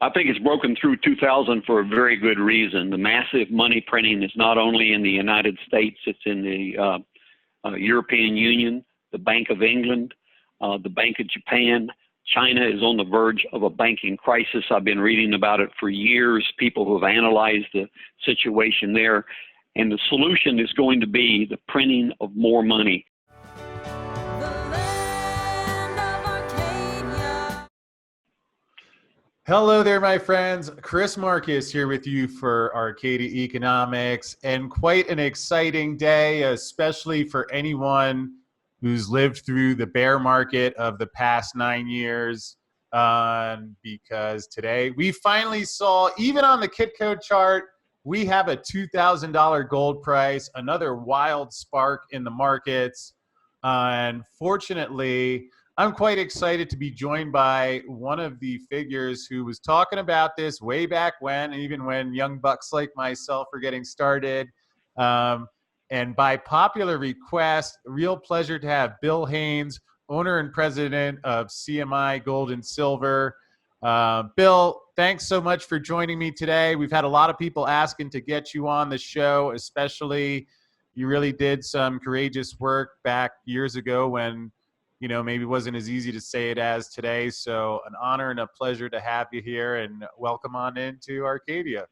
I think it's broken through 2000 for a very good reason. The massive money printing is not only in the United States, it's in the European Union, the Bank of England, the Bank of Japan. China is on the verge of a banking crisis. I've been reading about it for years, people who have analyzed the situation there. And the solution is going to be the printing of more money. Hello there, my friends. Chris Marcus here with you for Arcadia Economics, and quite an exciting day, especially for anyone who's lived through the bear market of the past 9 years, because today we finally saw, even on the Kitco chart, we have a $2,000 gold price, another wild spark in the markets. Unfortunately, I'm quite excited to be joined by one of the figures who was talking about this way back when, even when young bucks like myself were getting started. And by popular request, real pleasure to have Bill Haynes, owner and president of CMI Gold and Silver. Bill, thanks so much for joining me today. We've had a lot of people asking to get you on the show, especially you really did some courageous work back years ago when, you know, maybe wasn't as easy to say it as today. So an honor and a pleasure to have you here, and welcome on into Arcadia.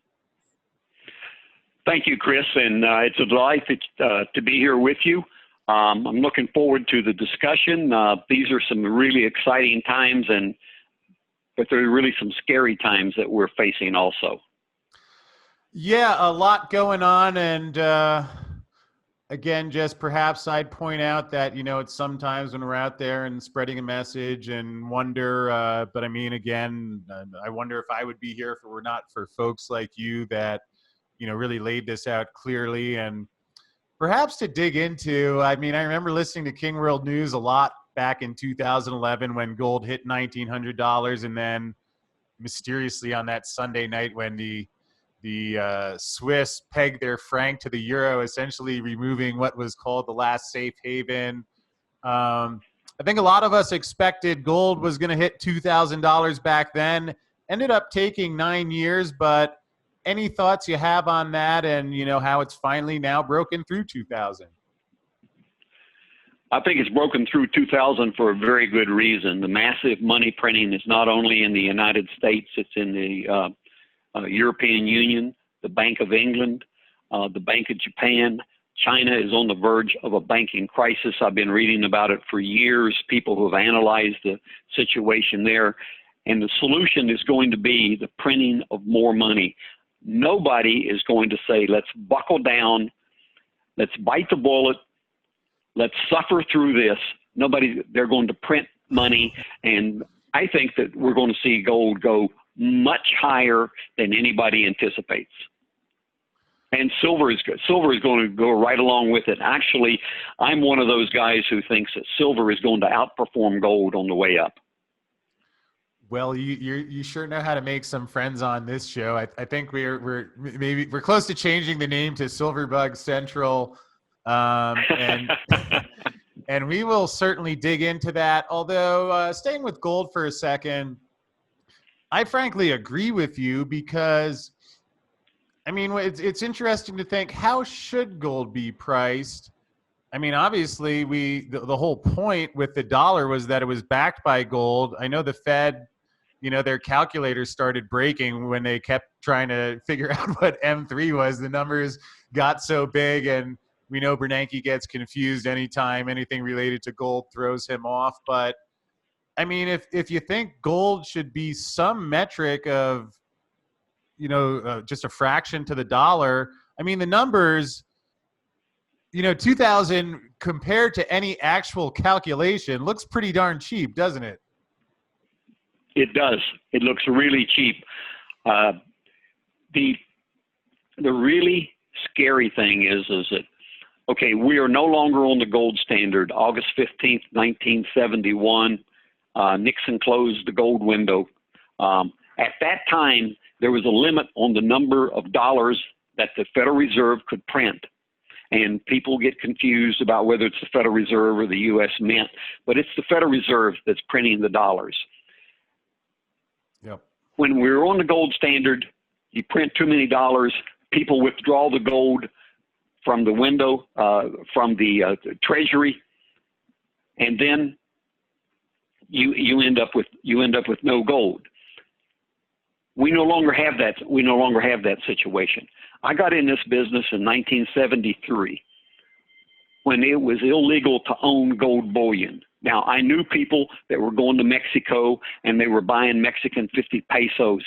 Thank you, Chris, and it's a delight to be here with you. I'm looking forward to the discussion. These are some really exciting times, but there are really some scary times that we're facing also. Yeah, a lot going on, and again, just perhaps I'd point out that, you know, it's sometimes when we're out there and spreading a message and wonder, but I mean, again, I wonder if I would be here if it were not for folks like you that, you know, really laid this out clearly. And perhaps to dig into, I mean, I remember listening to King World News a lot back in 2011 when gold hit $1,900, and then mysteriously on that Sunday night when the Swiss pegged their franc to the euro, essentially removing what was called the last safe haven. I think a lot of us expected gold was going to hit $2,000 back then. Ended up taking 9 years, but any thoughts you have on that, and, you know, how it's finally now broken through 2,000? I think it's broken through 2000 for a very good reason. The massive money printing is not only in the United States, it's in the European Union, the Bank of England, the Bank of Japan. China is on the verge of a banking crisis. I've been reading about it for years, people who have analyzed the situation there. And the solution is going to be the printing of more money. Nobody is going to say, let's buckle down, let's bite the bullet, let's suffer through this. They're going to print money. And I think that we're going to see gold go much higher than anybody anticipates. And silver is going to go right along with it. Actually, I'm one of those guys who thinks that silver is going to outperform gold on the way up. Well, you sure know how to make some friends on this show. I think we're close to changing the name to Silverbug Central, and and we will certainly dig into that. Although staying with gold for a second, I frankly agree with you, because, I mean, it's interesting to think, how should gold be priced? I mean, obviously, the whole point with the dollar was that it was backed by gold. I know the Fed, you know, their calculators started breaking when they kept trying to figure out what M3 was. The numbers got so big, and we know Bernanke gets confused anytime anything related to gold throws him off. But I mean, if you think gold should be some metric of, you know, just a fraction to the dollar, I mean, the numbers, you know, 2,000 compared to any actual calculation looks pretty darn cheap, doesn't it? It does. It looks really cheap. The really scary thing is that, okay, we are no longer on the gold standard. August 15th, 1971, Nixon closed the gold window. At that time, there was a limit on the number of dollars that the Federal Reserve could print. And people get confused about whether it's the Federal Reserve or the U.S. Mint, but it's the Federal Reserve that's printing the dollars. Yep. when we're on the gold standard, you print too many dollars, people withdraw the gold from the window, from the treasury, and then you end up with no gold. We no longer have that. We no longer have that situation. I got in this business in 1973 when it was illegal to own gold bullion. Now, I knew people that were going to Mexico and they were buying Mexican 50 pesos,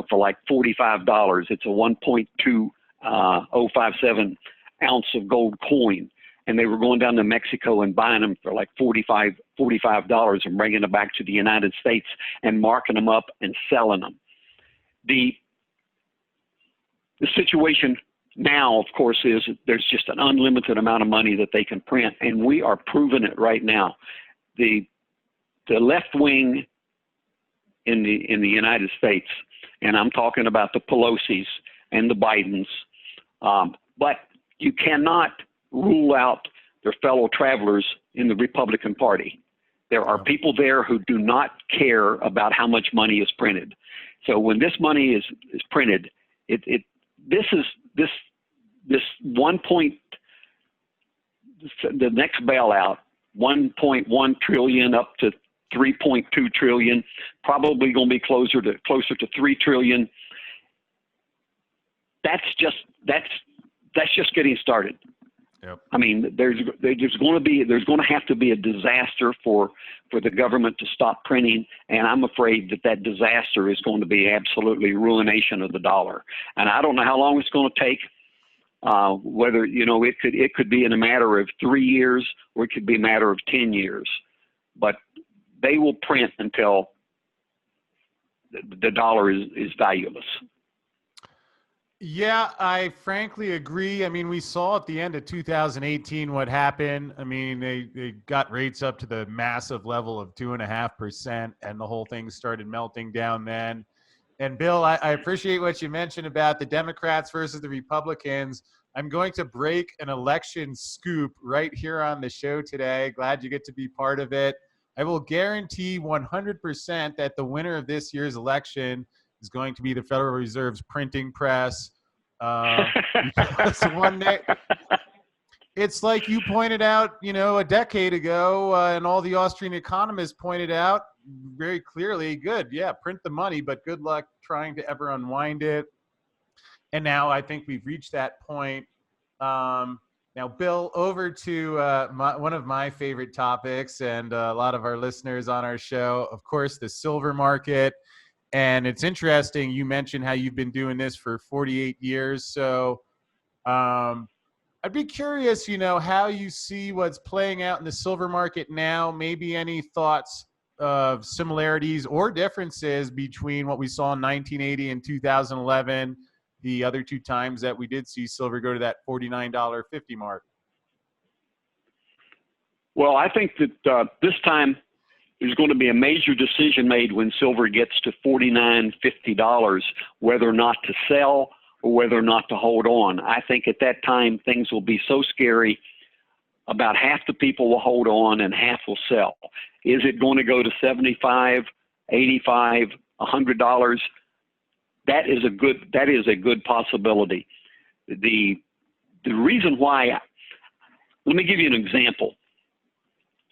for like $45. It's a 1.2057 ounce of gold coin. And they were going down to Mexico and buying them for like $45 and bringing them back to the United States and marking them up and selling them. The situation now, of course, is there's just an unlimited amount of money that they can print, and we are proving it right now. The left wing in the United States, and I'm talking about the Pelosi's and the Bidens, but you cannot rule out their fellow travelers in the Republican Party. There are people there who do not care about how much money is printed. So when this money is printed, this 1 point, the next bailout, 1.1 trillion up to 3.2 trillion, probably going to be closer to 3 trillion. That's just getting started. Yep. I mean, there's going to have to be a disaster for the government to stop printing, and I'm afraid that disaster is going to be absolutely ruination of the dollar. And I don't know how long it's going to take. Whether it could be in a matter of 3 years or it could be a matter of 10 years, but they will print until the dollar is valueless. Yeah, I frankly agree. I mean, we saw at the end of 2018 what happened. I mean, they got rates up to the massive level of 2.5%, and the whole thing started melting down then. And Bill, I appreciate what you mentioned about the Democrats versus the Republicans. I'm going to break an election scoop right here on the show today. Glad you get to be part of it. I will guarantee 100% that the winner of this year's election is going to be the Federal Reserve's printing press. Because one day, it's like you pointed out, a decade ago, and all the Austrian economists pointed out very clearly, good, yeah, print the money, but good luck trying to ever unwind it. And now I think we've reached that point. Now, Bill, over to one of my favorite topics, and a lot of our listeners on our show, of course, the silver market. And it's interesting, you mentioned how you've been doing this for 48 years. So I'd be curious, how you see what's playing out in the silver market now, maybe any thoughts of similarities or differences between what we saw in 1980 and 2011, the other two times that we did see silver go to that $49.50 mark. Well, I think that this time there's going to be a major decision made when silver gets to $49, $50, whether or not to sell or whether or not to hold on. I think at that time things will be so scary, about half the people will hold on and half will sell. Is it going to go to $75, $85, $100? That is a good possibility. The reason why, let me give you an example.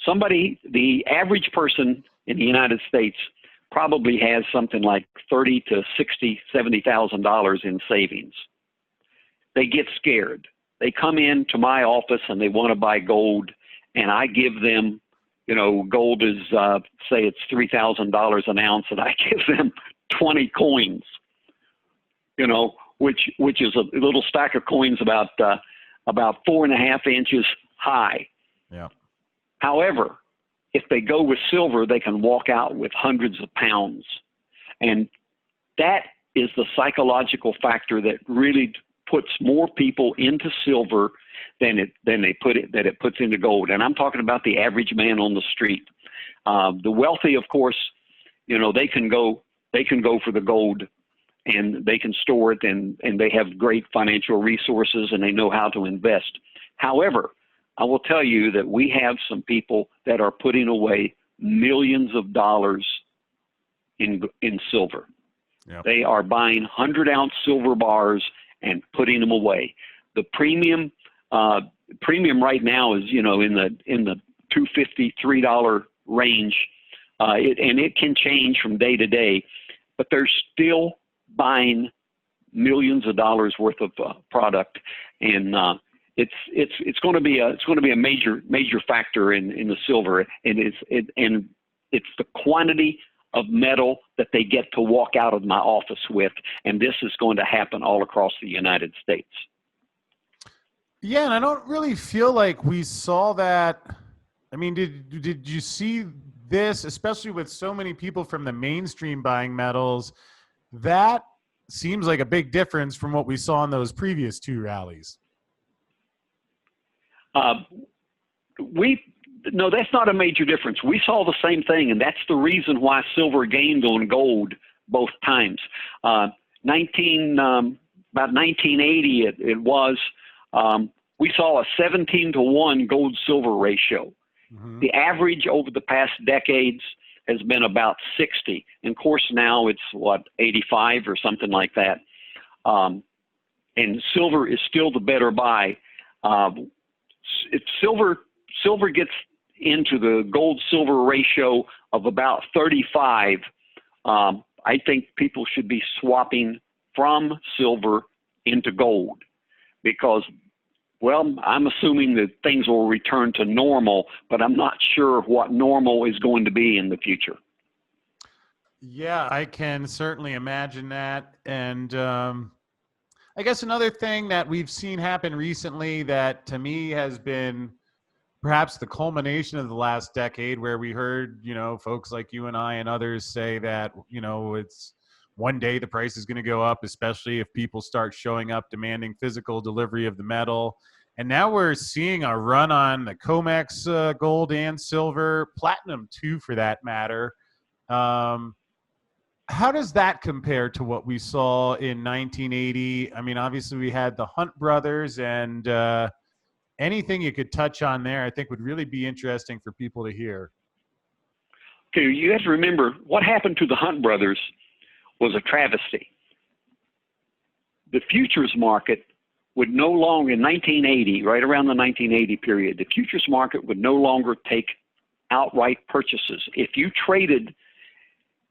The average person in the United States probably has something like $30,000 to $60,000, $70,000 in savings. They get scared. They come into my office and they want to buy gold, and I give them, gold is, say it's $3,000 an ounce, and I give them 20 coins, which is a little stack of coins about 4.5 inches high. Yeah. However, if they go with silver, they can walk out with hundreds of pounds. And that is the psychological factor that really puts more people into silver than it puts into gold. And I'm talking about the average man on the street. The wealthy, of course, they can go for the gold, and they can store it, and they have great financial resources, and they know how to invest. However, I will tell you that we have some people that are putting away millions of dollars in silver. Yep. They are buying 100-ounce silver bars and putting them away. The premium right now is, in the $2.50, $3 range, and it can change from day to day, but they're still buying millions of dollars worth of product, and it's going to be a major factor in the silver, and it's the quantity of metal that they get to walk out of my office with, and this is going to happen all across the United States. Yeah, and I don't really feel like we saw that. I mean, did you see this, especially with so many people from the mainstream buying metals? That seems like a big difference from what we saw in those previous two rallies. No, that's not a major difference. We saw the same thing, and that's the reason why silver gained on gold both times. About 1980, it was. We saw a 17-to-1 gold-silver ratio. Mm-hmm. The average over the past decades has been about 60. And of course, now it's 85 or something like that. And silver is still the better buy. If silver gets into the gold-silver ratio of about 35, I think people should be swapping from silver into gold, because, well, I'm assuming that things will return to normal, but I'm not sure what normal is going to be in the future. Yeah, I can certainly imagine that. And I guess another thing that we've seen happen recently that to me has been perhaps the culmination of the last decade, where we heard, folks like you and I and others say that, it's one day the price is going to go up, especially if people start showing up demanding physical delivery of the metal. And now we're seeing a run on the Comex gold and silver, platinum too, for that matter. How does that compare to what we saw in 1980? I mean, obviously we had the Hunt brothers, and anything you could touch on there, I think would really be interesting for people to hear. Okay, you have to remember what happened to the Hunt brothers was a travesty. The futures market would no longer, in 1980, right around the 1980 period, the futures market would no longer take outright purchases. If you traded,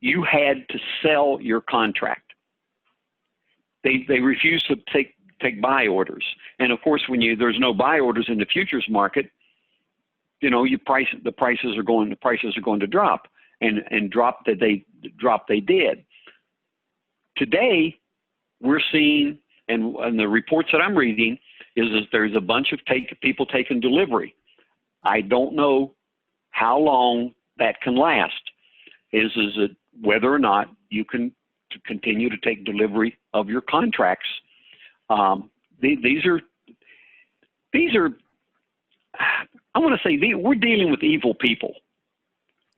you had to sell your contract. They refused to take buy orders. And of course, when there's no buy orders in the futures market, the prices are going to drop, and drop they did. Today, we're seeing, and the reports that I'm reading is that there's a bunch of people taking delivery. I don't know how long that can last. Is it whether or not you can continue to take delivery of your contracts. These are. I want to say we're dealing with evil people.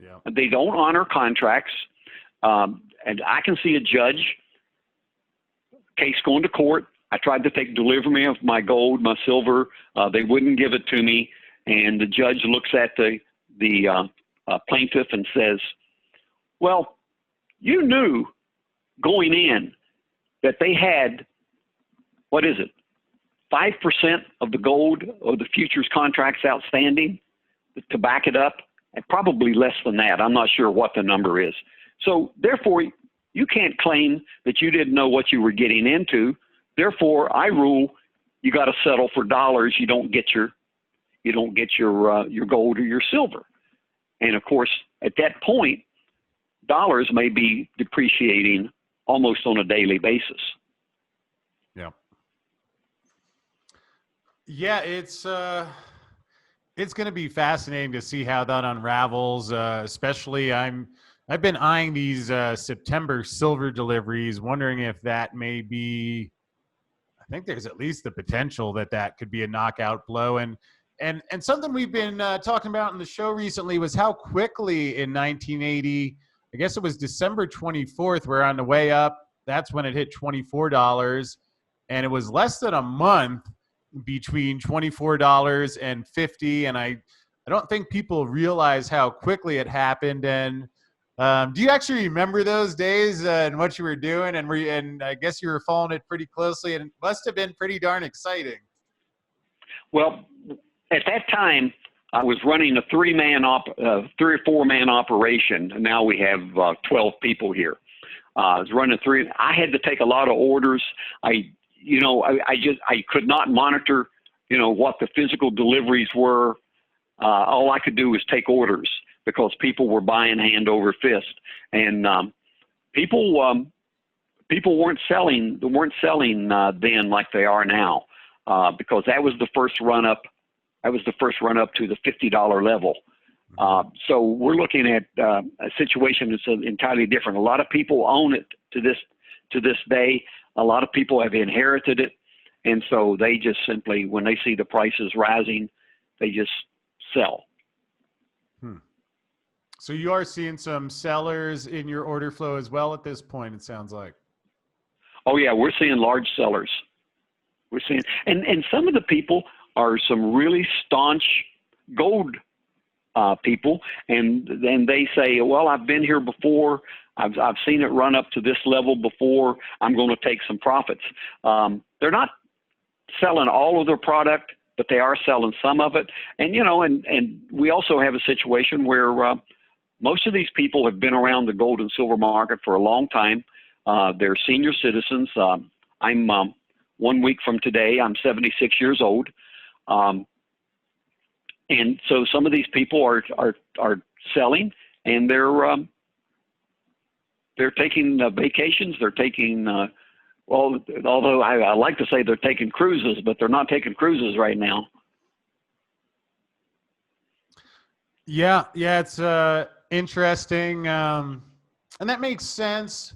Yeah. They don't honor contracts, and I can see a judge case going to court. I tried to take delivery of my gold, my silver. They wouldn't give it to me, and the judge looks at the plaintiff and says, "Well, you knew going in that they had, 5% of the gold or the futures contracts outstanding to back it up, and probably less than that. I'm not sure what the number is. So therefore, you can't claim that you didn't know what you were getting into. Therefore, I rule you got to settle for dollars. You don't get your gold or your silver." And of course, at that point, dollars may be depreciating almost on a daily basis. Yeah. Yeah, it's going to be fascinating to see how that unravels. Especially, I've been eyeing these September silver deliveries, wondering if that may be. I think there's at least the potential that could be a knockout blow. And something we've been talking about in the show recently was how quickly in 1980, I guess it was December 24th, we're on the way up. That's when it hit $24, and it was less than a month between $24 and $50. And I don't think people realize how quickly it happened. And Do you actually remember those days and what you were doing? And I guess you were following it pretty closely, and it must have been pretty darn exciting. Well, at that time, I was running a three or four man operation. Now we have 12 people here. I was running three. I had to take a lot of orders. I could not monitor, what the physical deliveries were. All I could do was take orders because people were buying hand over fist, and people weren't selling then like they are now, because that was the first run up. That was the first run up to the $50 level. So we're looking at a situation that's entirely different. A lot of people own it to this day. A lot of people have inherited it, and so they just simply, when they see the prices rising, they just sell. So you are seeing some sellers in your order flow as well at this point, it sounds like. Oh yeah, we're seeing large sellers. We're seeing, and some of the people are some really staunch gold people, and then they say, well, I've been here before. I've seen it run up to this level before. I'm going to take some profits. They're not selling all of their product, but they are selling some of it. And, and we also have a situation where most of these people have been around the gold and silver market for a long time. They're senior citizens. I'm 1 week from today, I'm 76 years old. And so some of these people are selling, and they're taking vacations. They're taking, although I like to say they're taking cruises, but they're not taking cruises right now. Yeah, it's interesting, and that makes sense,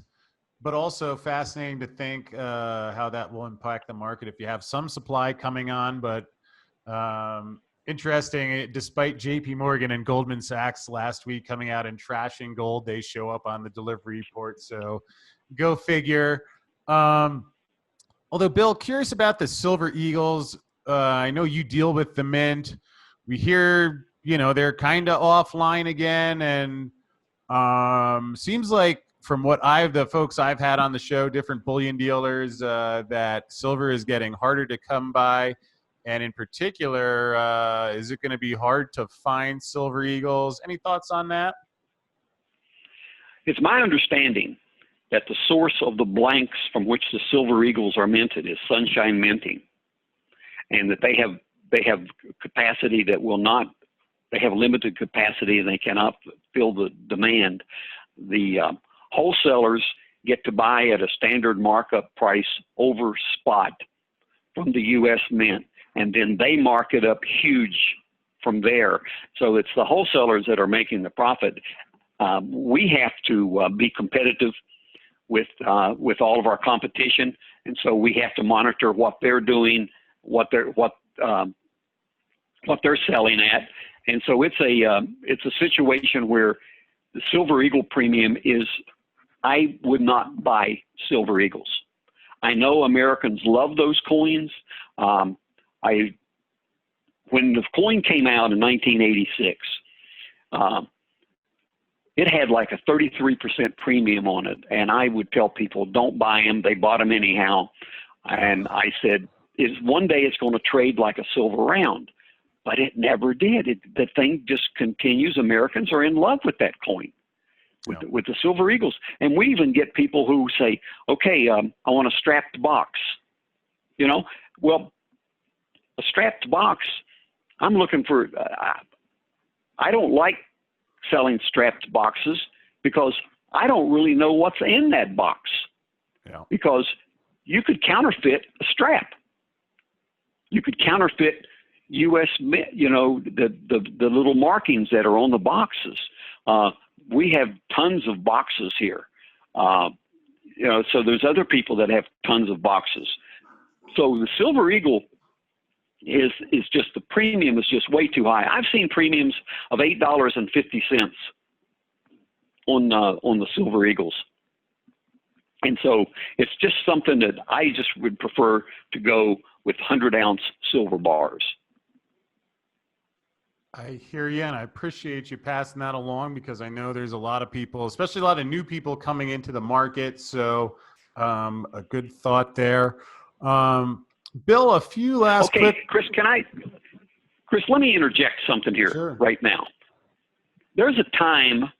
but also fascinating to think how that will impact the market if you have some supply coming on. But interesting, despite JP Morgan and Goldman Sachs last week coming out and trashing gold, they show up on the delivery report. So go figure. Although, Bill, curious about the Silver Eagles. I know you deal with the mint. We hear, they're kind of offline again. And seems like from what the folks I've had on the show, different bullion dealers, that silver is getting harder to come by. And in particular, is it going to be hard to find Silver Eagles? Any thoughts on that? It's my understanding that the source of the blanks from which the Silver Eagles are minted is Sunshine Minting, and that they have capacity that will not. They have limited capacity, and they cannot fill the demand. The wholesalers get to buy at a standard markup price over spot from the U.S. Mint, and then they mark it up huge from there. So it's the wholesalers that are making the profit. We have to be competitive with all of our competition, and so we have to monitor what they're doing, what they're selling at, and so it's a situation where the Silver Eagle premium is. I would not buy Silver Eagles. I know Americans love those coins. When the coin came out in 1986, it had like a 33% premium on it, and I would tell people, don't buy them. They bought them anyhow, and I said, one day it's going to trade like a silver round, but it never did. The thing just continues. Americans are in love with that coin. With the Silver Eagles. And we even get people who say, okay, I want a strapped box. Well, a strapped box, I'm looking for, I don't like selling strapped boxes because I don't really know what's in that box. Yeah. Because you could counterfeit a strap. You could counterfeit U.S., the little markings that are on the boxes. We have tons of boxes here. So there's other people that have tons of boxes. So the Silver Eagle is just, the premium is just way too high. I've seen premiums of $8.50 on the Silver Eagles. And so it's just something that I just would prefer to go with 100-ounce silver bars. I hear you, and I appreciate you passing that along because I know there's a lot of people, especially a lot of new people coming into the market. So, a good thought there. Um, Bill, a few last Okay, quick. Chris, let me interject something here Sure. right now. There's a time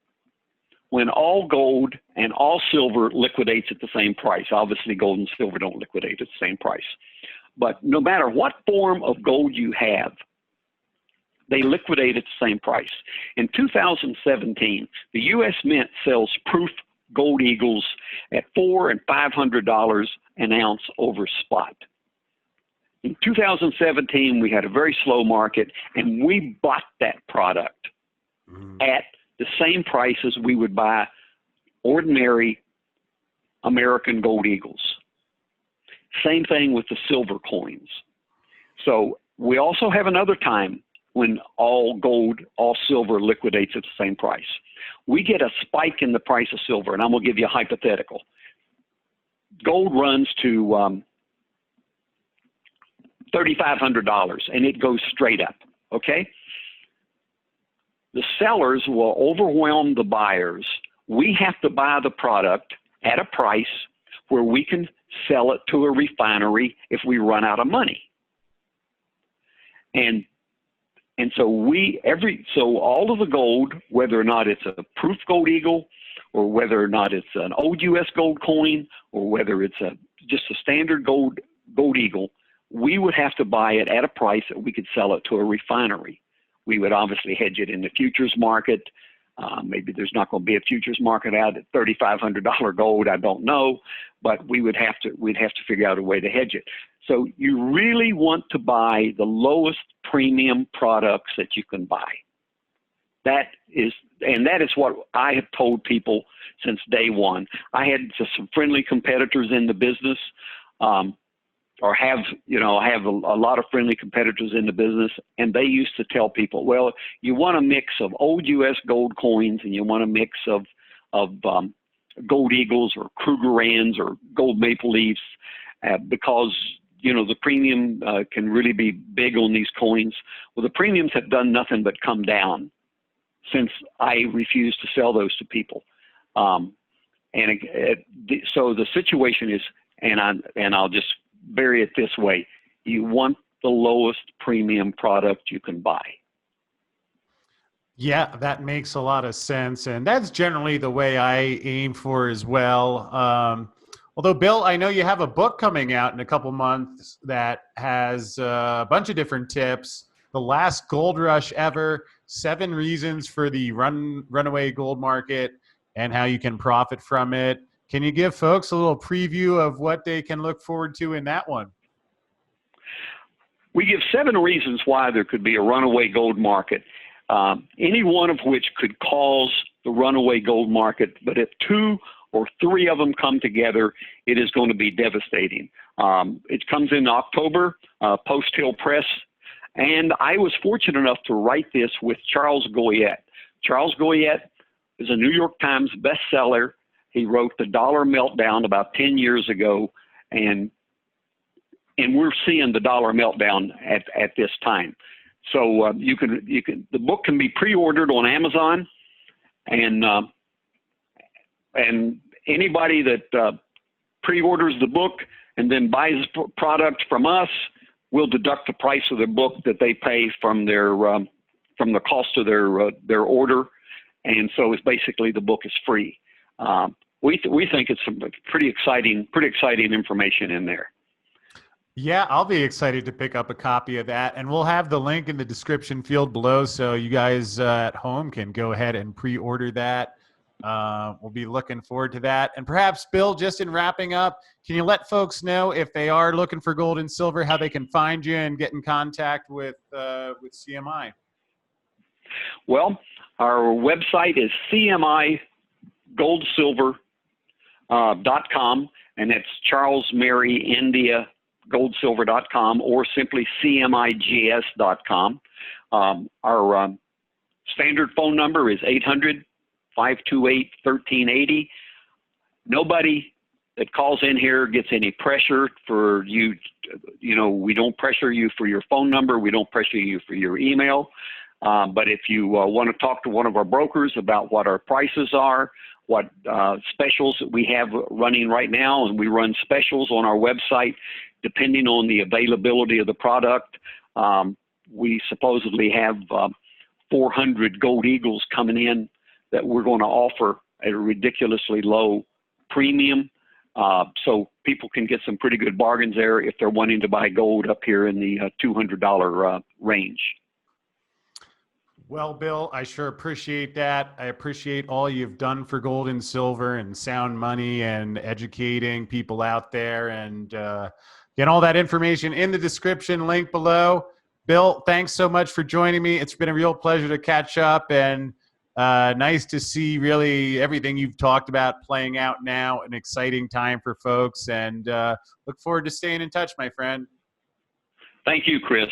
when all gold and all silver liquidates at the same price. Obviously, gold and silver don't liquidate at the same price. But no matter what form of gold you have, they liquidate at the same price. In 2017, the U.S. Mint sells proof gold eagles at $400 and $500 an ounce over spot. In 2017, we had a very slow market, and we bought that product at the same price as we would buy ordinary American gold eagles. Same thing with the silver coins. So we also have another time when all gold, all silver liquidates at the same price. We get a spike in the price of silver, and I'm going to give you a hypothetical. Gold runs to $3,500, and it goes straight up, okay? The sellers will overwhelm the buyers. We have to buy the product at a price where we can sell it to a refinery if we run out of money. And so all of the gold, whether or not it's a proof gold eagle, or whether or not it's an old U.S. gold coin, or whether it's just a standard gold eagle, we would have to buy it at a price that we could sell it to a refinery. We would obviously hedge it in the futures market. Maybe there's not going to be a futures market out at $3,500 gold. I don't know, but we'd have to figure out a way to hedge it. So you really want to buy the lowest premium products that you can buy. That is what I have told people since day one. I had just some friendly competitors in the business, or have a lot of friendly competitors in the business, and they used to tell people, well, you want a mix of old U.S. gold coins, and you want a mix of gold eagles or Krugerrands or gold maple leafs, because the premium can really be big on these coins. Well, the premiums have done nothing but come down since I refused to sell those to people. So the situation is, and I'll just bury it this way: you want the lowest premium product you can buy. Yeah, that makes a lot of sense. And that's generally the way I aim for as well. Although, Bill, I know you have a book coming out in a couple months that has a bunch of different tips. The Last Gold Rush Ever, 7 Reasons for the Runaway Gold Market and How You Can Profit from It. Can you give folks a little preview of what they can look forward to in that one? We give 7 reasons why there could be a runaway gold market, any one of which could cause the runaway gold market. But if 2 or 3 of them come together, it is going to be devastating. It comes in October, Post Hill Press, and I was fortunate enough to write this with Charles Goyette. Charles Goyette is a New York Times bestseller. He wrote The Dollar Meltdown about 10 years ago, and we're seeing the dollar meltdown at this time. So the book can be pre-ordered on Amazon, and anybody that pre-orders the book and then buys product from us, we'll deduct the price of the book that they pay from from the cost of their order, and so it's basically the book is free. We think it's some pretty exciting information in there. Yeah, I'll be excited to pick up a copy of that, and we'll have the link in the description field below, so you guys at home can go ahead and pre-order that. We'll be looking forward to that. And perhaps, Bill, just in wrapping up, can you let folks know if they are looking for gold and silver, how they can find you and get in contact with CMI? Well, our website is CMIGoldsilver.com, and that's Charles Mary India goldsilver.com, or simply CMIGS.com. Our standard phone number is 800-528-1380. Nobody that calls in here gets any pressure for you. We don't pressure you for your phone number. We don't pressure you for your email. But if you want to talk to one of our brokers about what our prices are, what specials that we have running right now, and we run specials on our website depending on the availability of the product. We supposedly have 400 Gold Eagles coming in that we're going to offer at a ridiculously low premium. So people can get some pretty good bargains there if they're wanting to buy gold up here in the $200 range. Well, Bill, I sure appreciate that. I appreciate all you've done for gold and silver and sound money and educating people out there. And get all that information in the description link below. Bill, thanks so much for joining me. It's been a real pleasure to catch up, and nice to see really everything you've talked about playing out now. An exciting time for folks, and look forward to staying in touch, my friend. Thank you, Chris.